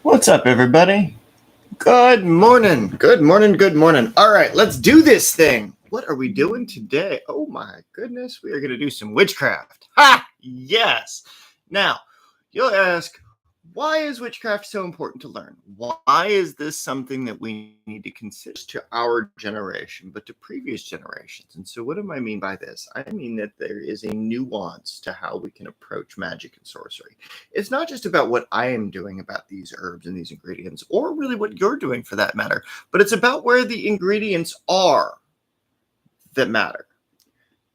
What's up, everybody? Good morning. Good morning. Good morning. All right, let's do this thing. What are we doing today? Oh my goodness, we are going to do some witchcraft. Ha! Yes. Now, you'll ask, why is witchcraft so important to learn? Why is this something that we need to consider to our generation, but to previous generations? And so, what do I mean by this? I mean that there is a nuance to how we can approach magic and sorcery. It's not just about what I am doing about these herbs and these ingredients, or really what you're doing for that matter, but it's about where the ingredients are that matter.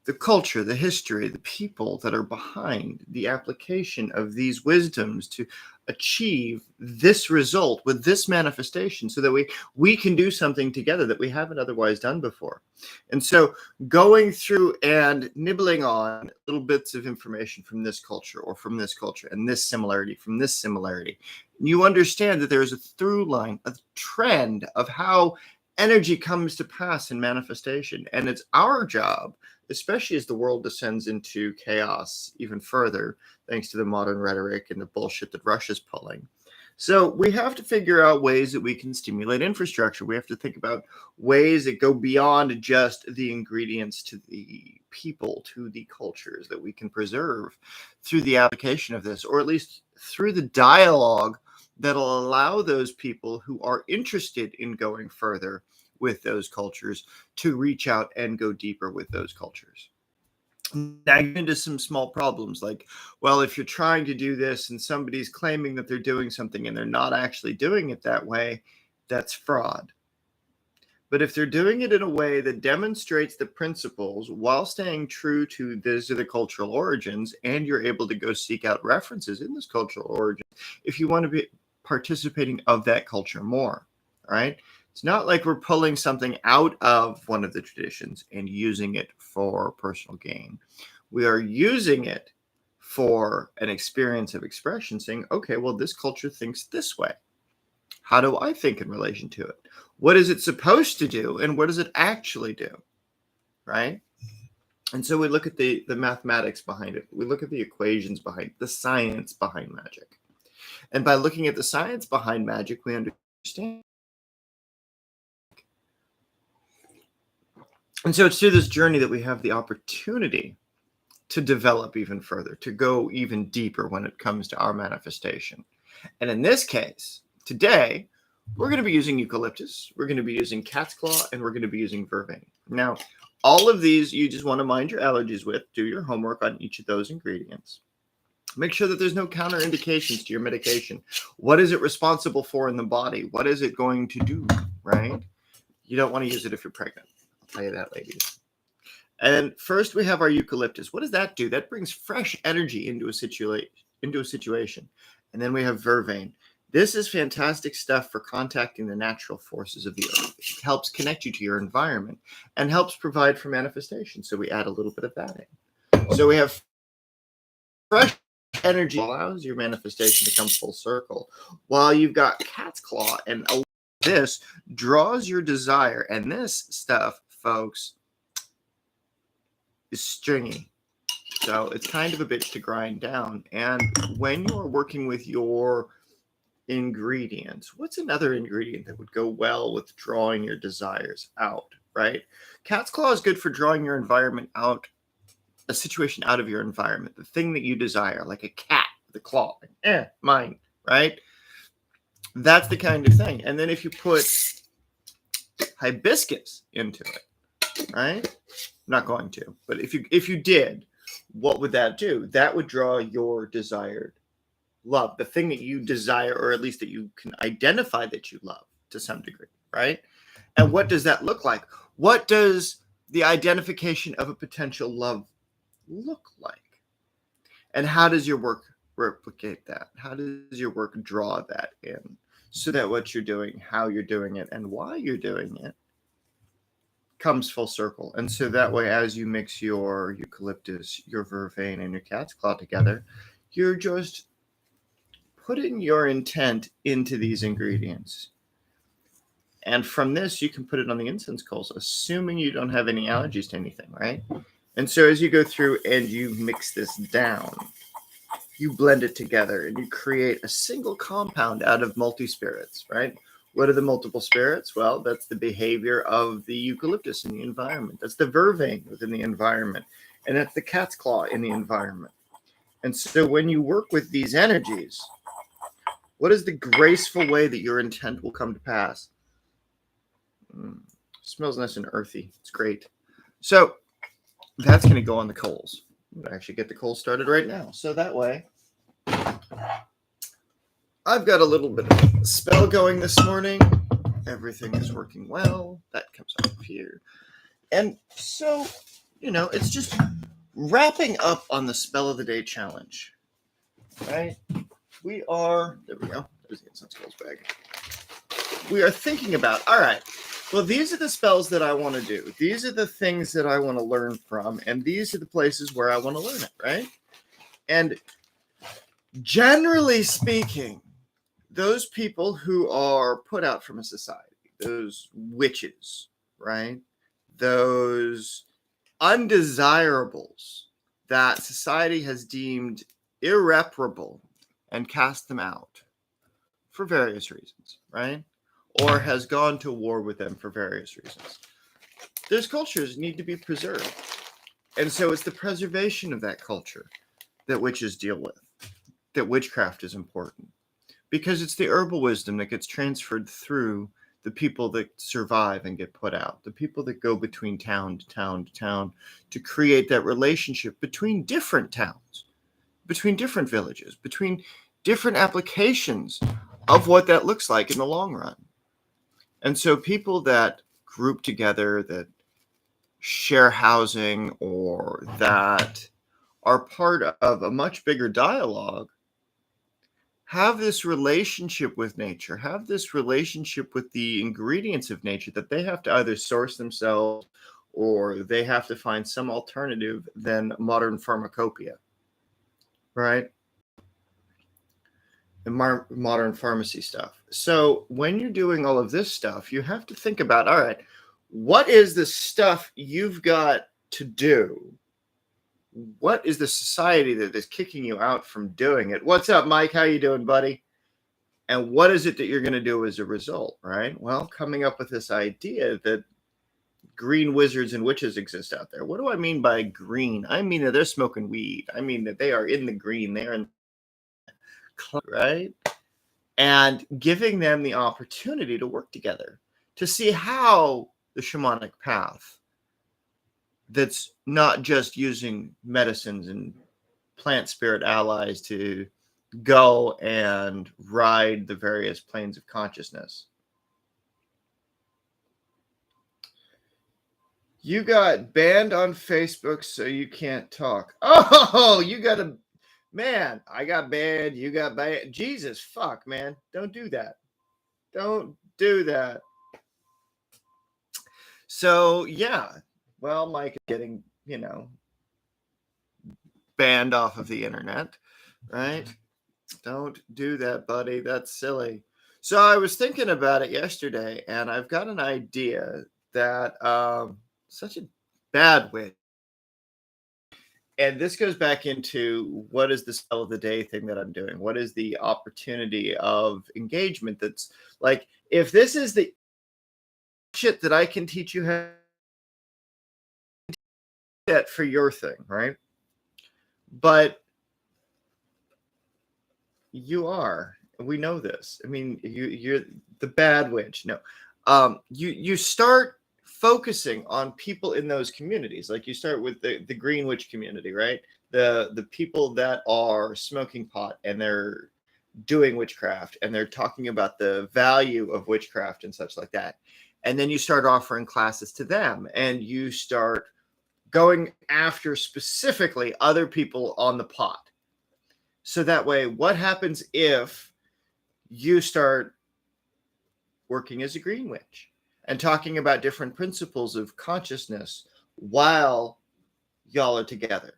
The culture, the history, the people that are behind the application of these wisdoms to achieve this result with this manifestation so that we can do something together that we haven't otherwise done before. And so going through and nibbling on little bits of information from this culture or from this culture and this similarity from this similarity, you understand that there's a through line, a trend of how energy comes to pass in manifestation. And it's our job, especially as the world descends into chaos even further, thanks to the modern rhetoric and the bullshit that Russia's pulling. So we have to figure out ways that we can stimulate infrastructure. We have to think about ways that go beyond just the ingredients to the people, to the cultures that we can preserve through the application of this, or at least through the dialogue that'll allow those people who are interested in going further with those cultures to reach out and go deeper with those cultures. Now you get into some small problems like, well, if you're trying to do this and somebody's claiming that they're doing something and they're not actually doing it that way, that's fraud. But if they're doing it in a way that demonstrates the principles while staying true to these are the cultural origins, and you're able to go seek out references in this cultural origin, if you want to be participating of that culture more, right? It's not like we're pulling something out of one of the traditions and using it for personal gain. We are using it for an experience of expression, saying, okay, well, this culture thinks this way. How do I think in relation to it? What is it supposed to do? And what does it actually do? Right? And so we look at the mathematics behind it. We look at the equations behind it, the science behind magic. And by looking at the science behind magic, we understand. And so it's through this journey that we have the opportunity to develop even further, to go even deeper when it comes to our manifestation. And in this case, today, we're going to be using eucalyptus, we're going to be using cat's claw, and we're going to be using vervain. Now, all of these you just want to mind your allergies with, do your homework on each of those ingredients. Make sure that there's no counterindications to your medication. What is it responsible for in the body? What is it going to do, right? You don't want to use it if you're pregnant. Tell you that, ladies. And first we have our eucalyptus. What does that do? That brings fresh energy into a situation. And then we have vervain. This is fantastic stuff for contacting the natural forces of the earth. It helps connect you to your environment and helps provide for manifestation. So we add a little bit of that in. So we have fresh energy, allows your manifestation to come full circle. While you've got cat's claw, and this draws your desire. And this stuff, folks, is stringy. So it's kind of a bitch to grind down. And when you're working with your ingredients, what's another ingredient that would go well with drawing your desires out, right? Cat's claw is good for drawing your environment out, a situation out of your environment, the thing that you desire, like a cat with a claw, mine, right? That's the kind of thing. And then if you put hibiscus into it, right? I'm not going to, but if you did, what would that do? That would draw your desired love, the thing that you desire, or at least that you can identify that you love to some degree, right? And what does that look like? What does the identification of a potential love look like? And how does your work replicate that? How does your work draw that in so that what you're doing, how you're doing it, and why you're doing it comes full circle? And so that way, as you mix your eucalyptus, your vervain, and your cat's claw together, you're just putting your intent into these ingredients. And from this, you can put it on the incense coals, assuming you don't have any allergies to anything, right? And so as you go through and you mix this down, you blend it together and you create a single compound out of multi-spirits, right? What are the multiple spirits? Well, that's the behavior of the eucalyptus in the environment. That's the vervain within the environment. And that's the cat's claw in the environment. And so when you work with these energies, what is the graceful way that your intent will come to pass? Smells nice and earthy. It's great. So that's going to go on the coals. I'm going to actually get the coals started right now. So that way, I've got a little bit of a spell going this morning. Everything is working well. That comes up here. And so, it's just wrapping up on the Spell of the Day challenge, right? There we go. There's the incense coals bag. We are thinking about, all right, well, these are the spells that I want to do. These are the things that I want to learn from. And these are the places where I want to learn it, right? And generally speaking, those people who are put out from a society, those witches, right? Those undesirables that society has deemed irreparable and cast them out for various reasons, right? Or has gone to war with them for various reasons. Those cultures need to be preserved. And so it's the preservation of that culture that witches deal with, that witchcraft is important. Because it's the herbal wisdom that gets transferred through the people that survive and get put out, the people that go between town to town to town to create that relationship between different towns, between different villages, between different applications of what that looks like in the long run. And so people that group together, that share housing, or that are part of a much bigger dialogue, have this relationship with nature, have this relationship with the ingredients of nature that they have to either source themselves or they have to find some alternative than modern pharmacopoeia, right? And modern pharmacy stuff. So when you're doing all of this stuff, you have to think about, all right, what is the stuff you've got to do? What is the society that is kicking you out from doing it? What's up, Mike? How you doing, buddy? And what is it that you're going to do as a result, right? Well, coming up with this idea that green wizards and witches exist out there. What do I mean by green? I mean that they're smoking weed. I mean that they are in the green. They're in right? And giving them the opportunity to work together to see how the shamanic path that's not just using medicines and plant spirit allies to go and ride the various planes of consciousness. You got banned on Facebook, so you can't talk. Oh, you got a man. I got banned. You got banned. Jesus, fuck, man. Don't do that. Don't do that. So, yeah. Well, Mike is getting, banned off of the internet, right? Don't do that, buddy. That's silly. So I was thinking about it yesterday, and I've got an idea that such a bad witch. And this goes back into what is the spell of the day thing that I'm doing? What is the opportunity of engagement that's like, if this is the shit that I can teach you how to do that for your thing, right? But you are. We know this. I mean, you're the bad witch. No. You start focusing on people in those communities. Like you start with the green witch community, right? The people that are smoking pot and they're doing witchcraft and they're talking about the value of witchcraft and such like that. And then you start offering classes to them and you start going after specifically other people on the pot. So that way, what happens if you start working as a green witch and talking about different principles of consciousness while y'all are together?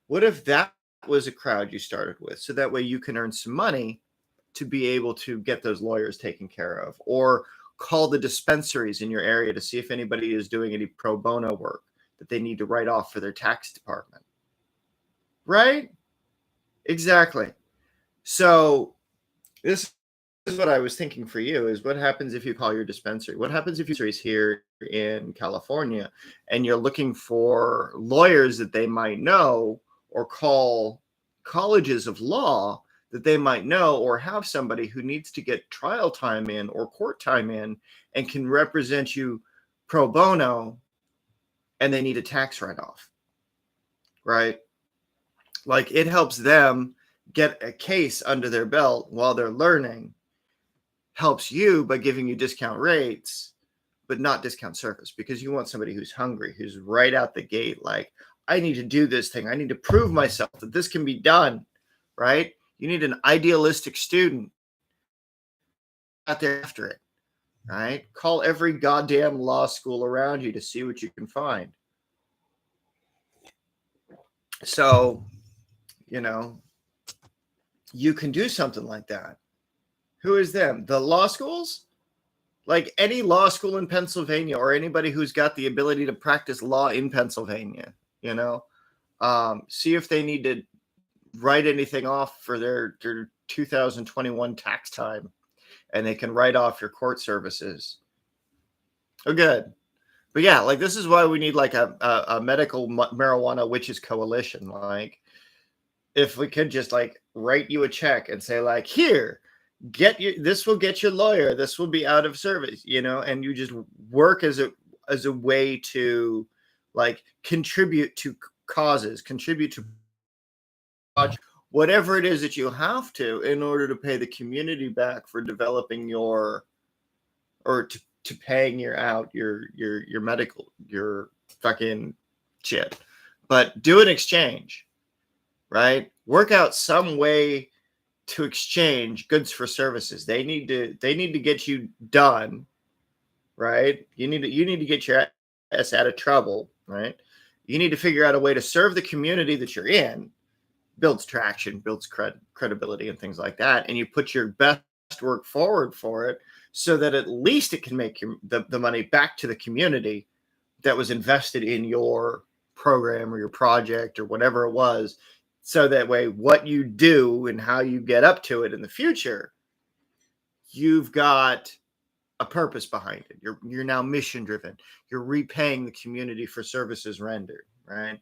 What if that was a crowd you started with? So that way you can earn some money to be able to get those lawyers taken care of, or call the dispensaries in your area to see if anybody is doing any pro bono work that they need to write off for their tax department. Right? Exactly. So this is what I was thinking for you is what happens if you call your dispensary? What happens if you're here in California and you're looking for lawyers that they might know or call colleges of law that they might know or have somebody who needs to get trial time in or court time in and can represent you pro bono and they need a tax write-off, right? Like it helps them get a case under their belt while they're learning, helps you by giving you discount rates, but not discount service because you want somebody who's hungry, who's right out the gate. Like, I need to do this thing. I need to prove myself that this can be done, right? You need an idealistic student out there after it, right? Call every goddamn law school around you to see what you can find. So, you know, you can do something like that. Who is them? The law schools? Like any law school in Pennsylvania or anybody who's got the ability to practice law in Pennsylvania, see if they need to write anything off for their 2021 tax time and they can write off your court services. Oh, good. But yeah, like this is why we need like a medical marijuana witches coalition. Like if we could just like write you a check and say like, here, this will get your lawyer, this will be out of service, and you just work as a way to like contribute to causes, contribute to whatever it is that you have to in order to pay the community back for developing your or to paying your medical, your fucking shit. But do an exchange, right? Work out some way to exchange goods for services. They need to get you done, right? You need to get your ass out of trouble, right? You need to figure out a way to serve the community that you're in, builds traction, builds credibility and things like that. And you put your best work forward for it so that at least it can make the money back to the community that was invested in your program or your project or whatever it was. So that way, what you do and how you get up to it in the future, you've got a purpose behind it. You're now mission driven. You're repaying the community for services rendered, right?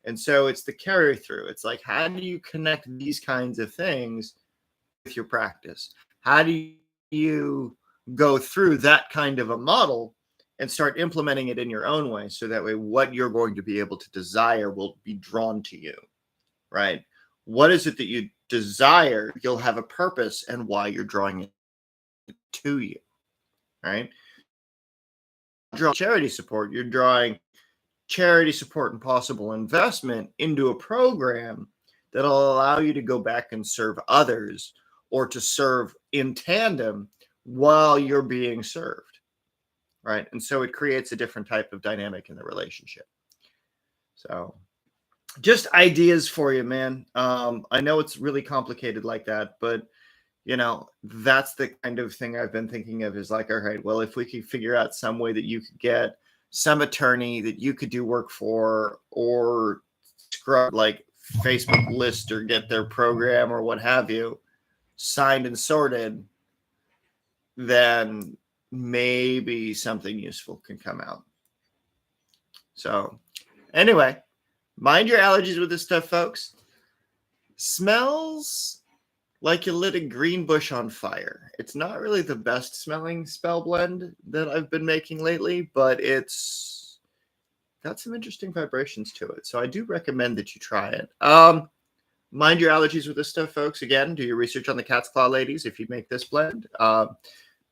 And so it's the carry through. It's like, how do you connect these kinds of things with your practice? How do you go through that kind of a model and start implementing it in your own way? So that way, what you're going to be able to desire will be drawn to you, right? What is it that you desire? You'll have a purpose and why you're drawing it to you, right? Draw charity support. You're drawing charity support and possible investment into a program that'll allow you to go back and serve others or to serve in tandem while you're being served, right? And so it creates a different type of dynamic in the relationship. So just ideas for you, man. I know it's really complicated like that, but that's the kind of thing I've been thinking of is like, all right, well, if we could figure out some way that you could get some attorney that you could do work for or scrub like Facebook list or get their program or what have you signed and sorted, then maybe something useful can come out. So anyway, mind your allergies with this stuff, folks. Smells like you lit a green bush on fire. It's not really the best smelling spell blend that I've been making lately, but it's got some interesting vibrations to it. So I do recommend that you try it. Mind your allergies with this stuff, folks. Again, do your research on the cat's claw ladies if you make this blend.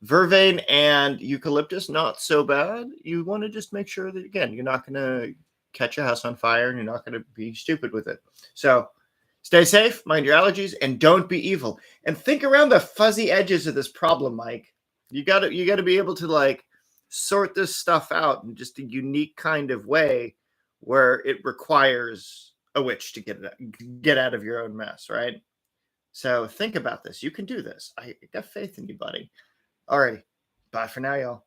Vervain and eucalyptus, not so bad. You want to just make sure that, again, you're not going to catch your house on fire and you're not going to be stupid with it. So stay safe, mind your allergies, and don't be evil. And think around the fuzzy edges of this problem, Mike. You got to be able to like sort this stuff out in just a unique kind of way where it requires a witch to get out of your own mess, right? So think about this. You can do this. I got faith in you, buddy. All right. Bye for now, y'all.